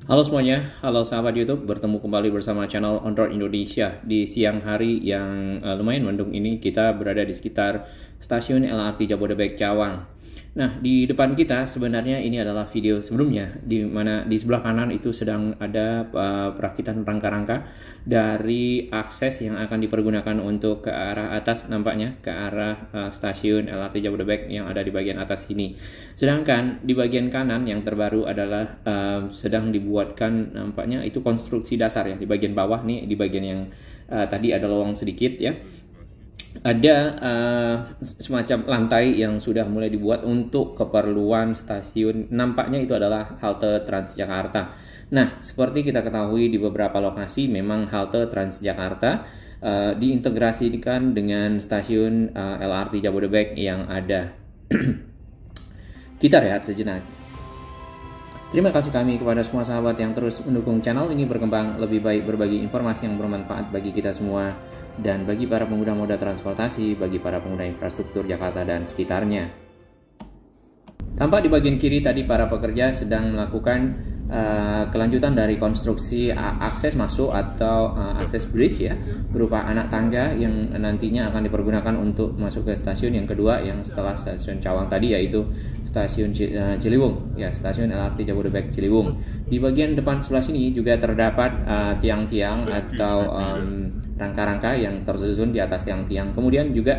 Halo semuanya, halo sahabat YouTube, bertemu kembali bersama channel On Road Indonesia. Di siang hari yang lumayan mendung ini, kita berada di sekitar stasiun LRT Jabodebek Cawang. Nah, di depan kita sebenarnya ini adalah video sebelumnya, di mana di sebelah kanan itu sedang ada perakitan rangka-rangka dari akses yang akan dipergunakan untuk ke arah atas, nampaknya ke arah stasiun LRT Jabodebek yang ada di bagian atas ini. Sedangkan di bagian kanan yang terbaru adalah sedang dibuatkan, nampaknya itu konstruksi dasar ya, di bagian bawah nih, di bagian yang tadi ada lowong sedikit ya. Ada semacam lantai yang sudah mulai dibuat untuk keperluan stasiun. Nampaknya itu adalah halte Transjakarta. Nah, seperti kita ketahui di beberapa lokasi memang halte Transjakarta diintegrasikan dengan stasiun LRT Jabodebek yang ada. Kita rehat sejenak. Terima kasih kami kepada semua sahabat yang terus mendukung channel ini berkembang lebih baik, berbagi informasi yang bermanfaat bagi kita semua dan bagi para pengguna moda transportasi, bagi para pengguna infrastruktur Jakarta dan sekitarnya. Tampak di bagian kiri tadi para pekerja sedang melakukan kelanjutan dari konstruksi akses masuk atau akses bridge ya, berupa anak tangga yang nantinya akan dipergunakan untuk masuk ke stasiun yang kedua yang setelah stasiun Cawang tadi, yaitu stasiun Ciliwung ya, stasiun LRT Jabodebek Ciliwung. Di bagian depan sebelah sini juga terdapat tiang-tiang atau rangka-rangka yang tersusun di atas tiang-tiang. Kemudian juga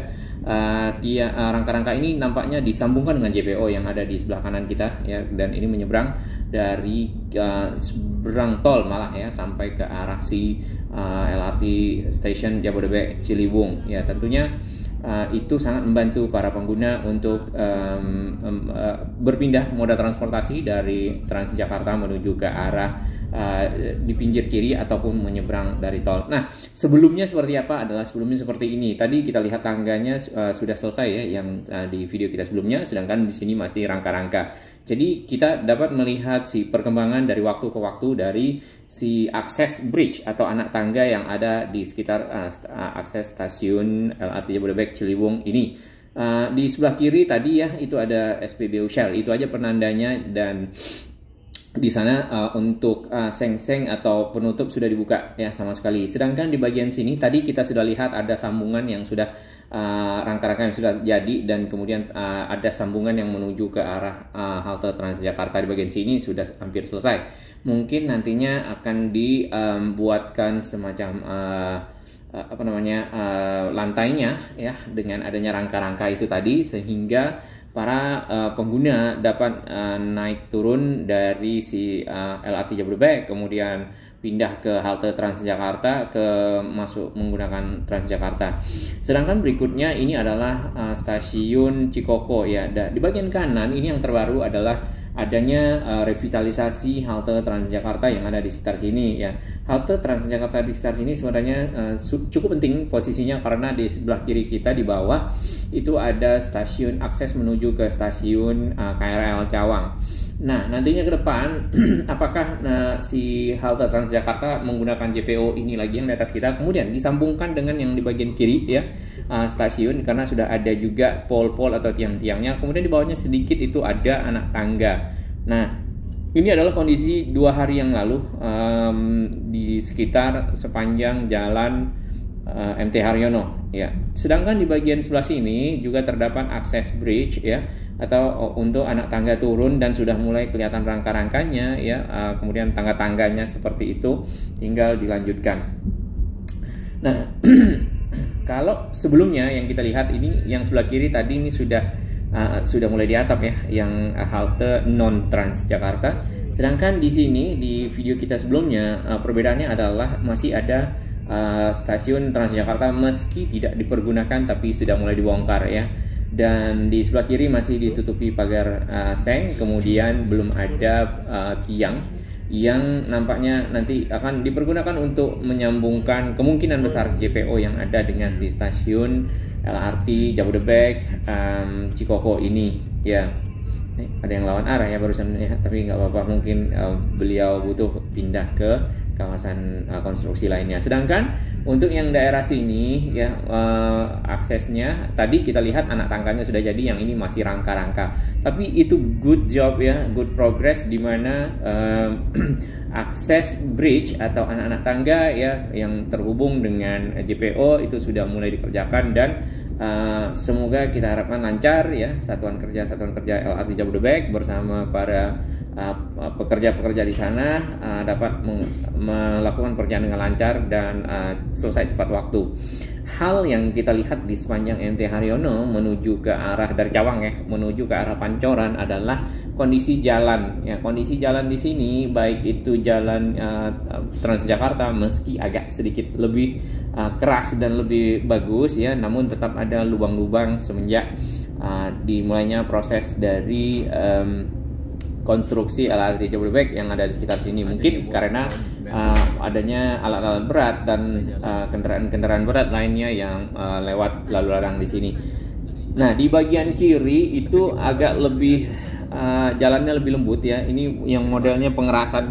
rangka-rangka ini nampaknya disambungkan dengan JPO yang ada di sebelah kanan kita ya, dan ini menyeberang dari seberang tol malah ya sampai ke arah si LRT Station Jabodebek Ciliwung ya. Tentunya itu sangat membantu para pengguna untuk berpindah moda transportasi dari Transjakarta menuju ke arah di pinggir kiri ataupun menyeberang dari tol. Nah, sebelumnya seperti apa adalah sebelumnya seperti ini. Tadi kita lihat tangganya sudah selesai ya yang di video kita sebelumnya, sedangkan di sini masih rangka-rangka. Jadi kita dapat melihat si perkembangan dari waktu ke waktu dari si akses bridge atau anak tangga yang ada di sekitar akses stasiun LRT Jabodebek Ciliwung ini. Di sebelah kiri tadi ya itu ada SPBU Shell, itu aja penandanya, dan di sana untuk seng-seng atau penutup sudah dibuka ya sama sekali. Sedangkan di bagian sini tadi kita sudah lihat ada sambungan yang sudah rangka-rangka yang sudah jadi, dan kemudian ada sambungan yang menuju ke arah halte Transjakarta. Di bagian sini sudah hampir selesai. Mungkin nantinya akan dibuatkan semacam lantainya ya dengan adanya rangka-rangka itu tadi, sehingga para pengguna dapat naik turun dari si LRT Jabodebek, kemudian pindah ke halte Transjakarta, masuk menggunakan Transjakarta. Sedangkan berikutnya ini adalah stasiun Cikoko ya. Di bagian kanan ini yang terbaru adalah adanya revitalisasi halte Transjakarta yang ada di sekitar sini ya. Halte Transjakarta di sekitar sini sebenarnya cukup penting posisinya, karena di sebelah kiri kita di bawah itu ada stasiun akses menuju ke stasiun KRL Cawang. Nah, nantinya ke depan apakah si halte Transjakarta menggunakan JPO ini lagi yang di atas kita, kemudian disambungkan dengan yang di bagian kiri ya stasiun, karena sudah ada juga pol-pol atau tiang-tiangnya. Kemudian di bawahnya sedikit itu ada anak tangga. Nah, ini adalah kondisi 2 hari yang lalu di sekitar sepanjang jalan MT Haryono ya. Sedangkan di bagian sebelah sini juga terdapat akses bridge ya, atau untuk anak tangga turun, dan sudah mulai kelihatan rangka-rangkanya ya. Kemudian tangga-tangganya seperti itu, tinggal dilanjutkan. Nah, kalau sebelumnya yang kita lihat ini yang sebelah kiri tadi ini sudah mulai di atap ya, yang halte non Transjakarta. Sedangkan di sini di video kita sebelumnya perbedaannya adalah masih ada stasiun Transjakarta meski tidak dipergunakan tapi sudah mulai dibongkar ya. Dan di sebelah kiri masih ditutupi pagar seng, kemudian belum ada tiang yang nampaknya nanti akan dipergunakan untuk menyambungkan kemungkinan besar JPO yang ada dengan si stasiun LRT Jabodebek Cikoko ini ya. Ada yang lawan arah ya barusan ya, tapi nggak apa-apa, mungkin beliau butuh pindah ke kawasan konstruksi lainnya. Sedangkan untuk yang daerah sini ya aksesnya tadi kita lihat anak tangganya sudah jadi, yang ini masih rangka-rangka. Tapi itu good job ya, good progress, di mana akses bridge atau anak-anak tangga ya yang terhubung dengan JPO itu sudah mulai dikerjakan, dan semoga kita harapkan lancar ya satuan kerja LRT Jabodebek bersama para pekerja-pekerja di sana dapat melakukan perjalanan dengan lancar dan selesai tepat waktu. Hal yang kita lihat di sepanjang MT Haryono menuju ke arah dari Cawang ya, menuju ke arah Pancoran adalah kondisi jalan. Ya, kondisi jalan di sini baik itu jalan Transjakarta meski agak sedikit lebih keras dan lebih bagus ya, namun tetap ada lubang-lubang semenjak dimulainya proses dari konstruksi LRT Jabodebek yang ada di sekitar sini. Mungkin karena adanya alat-alat berat dan kendaraan-kendaraan berat lainnya yang lewat lalu lalang di sini. Nah, di bagian kiri itu agak lebih jalannya lebih lembut ya. Ini yang modelnya pengerasan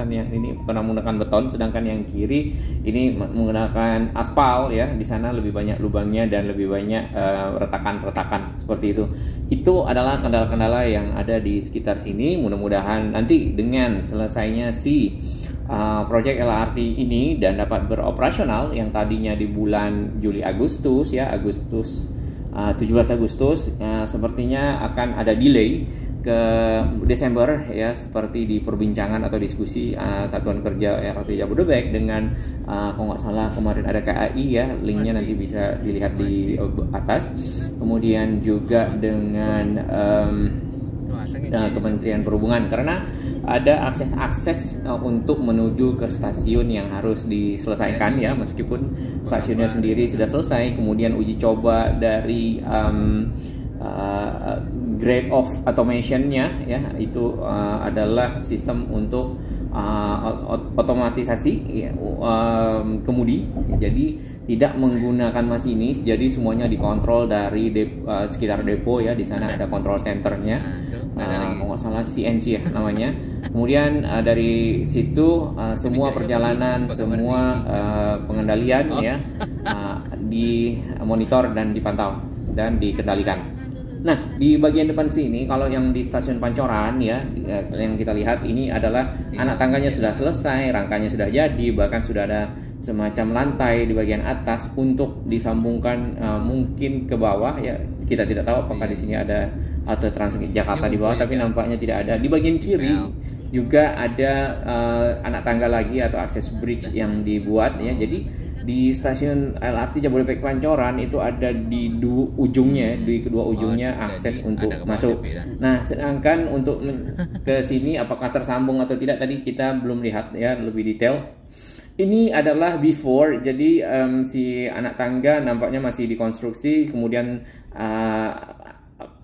yang ini pernah menggunakan beton, sedangkan yang kiri ini menggunakan aspal ya. Di sana lebih banyak lubangnya dan lebih banyak retakan-retakan seperti itu. Itu adalah kendala-kendala yang ada di sekitar sini. Mudah-mudahan nanti dengan selesainya proyek LRT ini dan dapat beroperasional yang tadinya di bulan Juli Agustus ya, 17 Agustus sepertinya akan ada delay ke Desember ya, seperti di perbincangan atau diskusi satuan kerja LRT Jabodebek dengan kalau nggak salah kemarin ada KAI ya, linknya nanti bisa dilihat di atas. Kemudian juga dengan Kementerian Perhubungan, karena ada akses untuk menuju ke stasiun yang harus diselesaikan ya, meskipun stasiunnya sendiri sudah selesai. Kemudian uji coba dari grade of automationnya ya, itu adalah sistem untuk otomatisasi ya, kemudi. Jadi tidak menggunakan masinis, jadi semuanya dikontrol dari sekitar depo ya. Di sana ada control centernya, kalau nggak salah CNC ya namanya. Kemudian dari situ semua perjalanan, semua pengendalian ya dimonitor dan dipantau dan dikendalikan. Nah, di bagian depan sini, kalau yang di stasiun Pancoran ya, yang kita lihat ini adalah anak tangganya sudah selesai, rangkanya sudah jadi, bahkan sudah ada semacam lantai di bagian atas untuk disambungkan mungkin ke bawah ya. Kita tidak tahu apakah di sini ada halte Transjakarta di bawah, tapi nampaknya tidak ada. Di bagian kiri juga ada anak tangga lagi atau akses bridge yang dibuat ya. Jadi di stasiun LRT Jabodebek Pancoran itu ada di kedua ujungnya akses untuk masuk. Nah, sedangkan untuk ke sini apakah tersambung atau tidak tadi kita belum lihat ya lebih detail. Ini adalah before, jadi si anak tangga nampaknya masih dikonstruksi, kemudian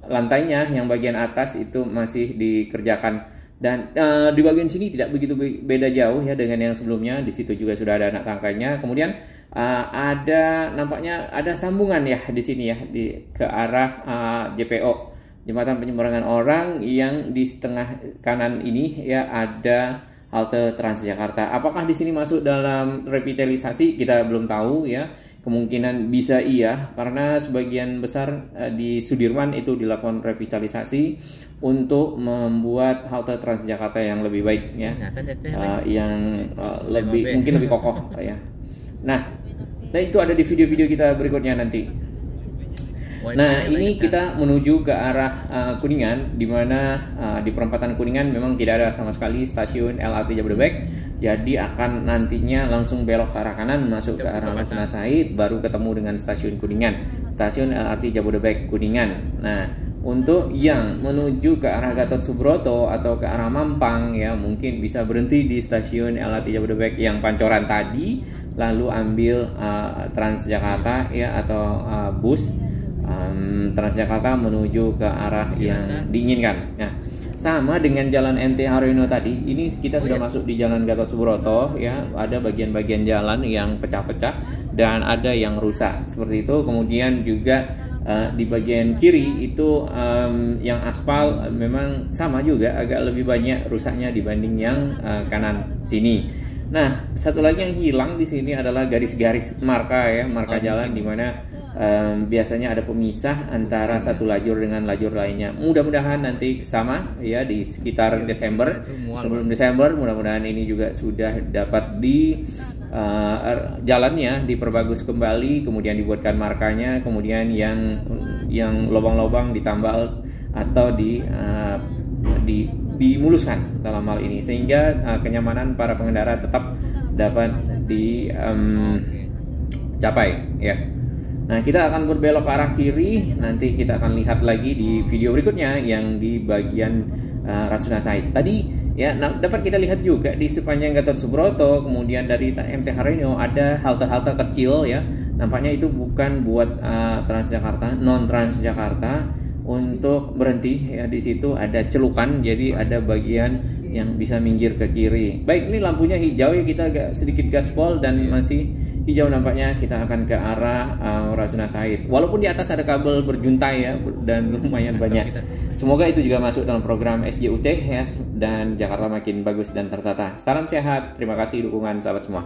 lantainya yang bagian atas itu masih dikerjakan. Dan di bagian sini tidak begitu beda jauh ya dengan yang sebelumnya. Di situ juga sudah ada anak tangkanya. Kemudian nampaknya ada sambungan ya di sini ya ke arah JPO, jembatan penyeberangan orang, yang di setengah kanan ini ya ada halte Transjakarta. Apakah di sini masuk dalam revitalisasi? Kita belum tahu ya. Kemungkinan bisa iya, karena sebagian besar di Sudirman itu dilakukan revitalisasi untuk membuat halte Transjakarta yang lebih baik ya, yang mungkin lebih kokoh ya. Nah, itu ada di video-video kita berikutnya nanti. Nah, ini kita menuju ke arah Kuningan, di mana di perempatan Kuningan memang tidak ada sama sekali stasiun LRT Jabodebek. Jadi akan nantinya langsung belok ke arah kanan masuk ke arah Rasuna Said, baru ketemu dengan stasiun Kuningan, stasiun LRT Jabodebek Kuningan. Nah, untuk yang menuju ke arah Gatot Subroto atau ke arah Mampang ya, mungkin bisa berhenti di stasiun LRT Jabodebek yang Pancoran tadi, lalu ambil Transjakarta ya atau bus Transjakarta menuju ke arah yang diinginkan. Nah, sama dengan jalan MT Haryono tadi, ini kita sudah masuk di jalan Gatot Subroto ya. Ada bagian-bagian jalan yang pecah-pecah dan ada yang rusak seperti itu. Kemudian juga di bagian kiri itu yang aspal memang sama juga, agak lebih banyak rusaknya dibanding yang kanan sini. Nah, satu lagi yang hilang di sini adalah garis-garis marka ya, marka jalan, di mana biasanya ada pemisah antara satu lajur dengan lajur lainnya. Mudah-mudahan nanti sama ya di sekitar Desember. Sebelum Desember mudah-mudahan ini juga sudah dapat di jalannya diperbagus kembali, kemudian dibuatkan markanya, kemudian yang lubang-lubang ditambal atau dimuluskan dalam hal ini, sehingga kenyamanan para pengendara tetap dapat dicapai ya. Nah, kita akan berbelok ke arah kiri. Nanti kita akan lihat lagi di video berikutnya yang di bagian Rasuna Said. Tadi ya, dapat kita lihat juga di sepanjang Gatot Subroto, kemudian dari MT Haryono ada halte-halte kecil ya. Nampaknya itu bukan buat Transjakarta, non Transjakarta untuk berhenti ya. Di situ ada celukan, jadi ada bagian yang bisa minggir ke kiri. Baik, ini lampunya hijau ya, kita agak sedikit gaspol dan masih hijau nampaknya. Kita akan ke arah Rasuna Said. Walaupun di atas ada kabel berjuntai ya dan lumayan banyak. Semoga itu juga masuk dalam program SJUT ya, dan Jakarta makin bagus dan tertata. Salam sehat. Terima kasih dukungan sahabat semua.